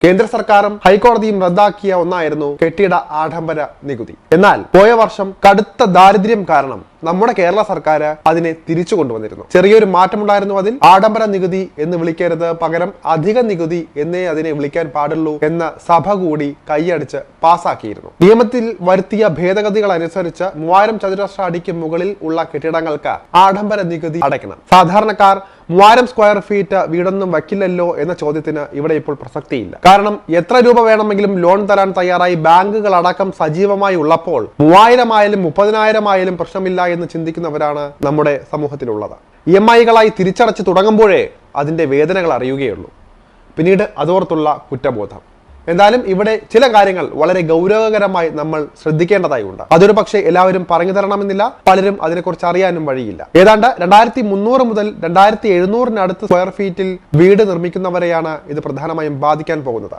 കേന്ദ്ര സർക്കാരും ഹൈക്കോടതിയും റദ്ദാക്കിയ ഒന്നായിരുന്നു കെട്ടിട ആഡംബര നികുതി. എന്നാൽ പോയ വർഷം കടുത്ത ദാരിദ്ര്യം കാരണം നമ്മുടെ കേരള സർക്കാർ അതിനെ തിരിച്ചു കൊണ്ടുവന്നിരുന്നു. ചെറിയൊരു മാറ്റമുണ്ടായിരുന്നു അതിൽ. ആഡംബര നികുതി എന്ന് വിളിക്കരുത്, പകരം അധിക നികുതി എന്നേ അതിനെ വിളിക്കാൻ പാടുള്ളൂ എന്ന സഭ കൂടി കൈയടിച്ച് പാസാക്കിയിരുന്നു. നിയമത്തിൽ വരുത്തിയ ഭേദഗതികൾ അനുസരിച്ച് 3000 ചതുരശ്ര അടിക്ക് മുകളിൽ ഉള്ള കെട്ടിടങ്ങൾക്ക് ആഡംബര നികുതി അടയ്ക്കണം. സാധാരണക്കാർ 3000 സ്ക്വയർ ഫീറ്റ് വീടൊന്നും വയ്ക്കില്ലല്ലോ എന്ന ചോദ്യത്തിന് ഇവിടെ ഇപ്പോൾ പ്രസക്തിയില്ല. കാരണം എത്ര രൂപ വേണമെങ്കിലും ലോൺ തരാൻ തയ്യാറായി ബാങ്കുകൾ അടക്കം സജീവമായി ഉള്ളപ്പോൾ 3000 ആയാലും 30,000 ആയാലും പ്രശ്നമില്ല എന്ന് ചിന്തിക്കുന്നവരാണ് നമ്മുടെ സമൂഹത്തിലുള്ളത്. EMI-കളായി തിരിച്ചടച്ച് തുടങ്ങുമ്പോഴേ അതിന്റെ വേദനകൾ അറിയുകയുള്ളൂ, പിന്നീട് അതോർത്തുള്ള കുറ്റബോധം. എന്തായാലും ഇവിടെ ചില കാര്യങ്ങൾ വളരെ ഗൗരവകരമായി നമ്മൾ ശ്രദ്ധിക്കേണ്ടതായി ഉണ്ട്. അതൊരു പക്ഷേ എല്ലാവരും പറഞ്ഞു തരണമെന്നില്ല, പലരും അതിനെക്കുറിച്ച് അറിയാനും വഴിയില്ല. ഏതാണ്ട് 2300 മുതൽ 2700 സ്ക്വയർ ഫീറ്റിൽ വീട് നിർമ്മിക്കുന്നവരെയാണ് ഇത് പ്രധാനമായും ബാധിക്കാൻ പോകുന്നത്.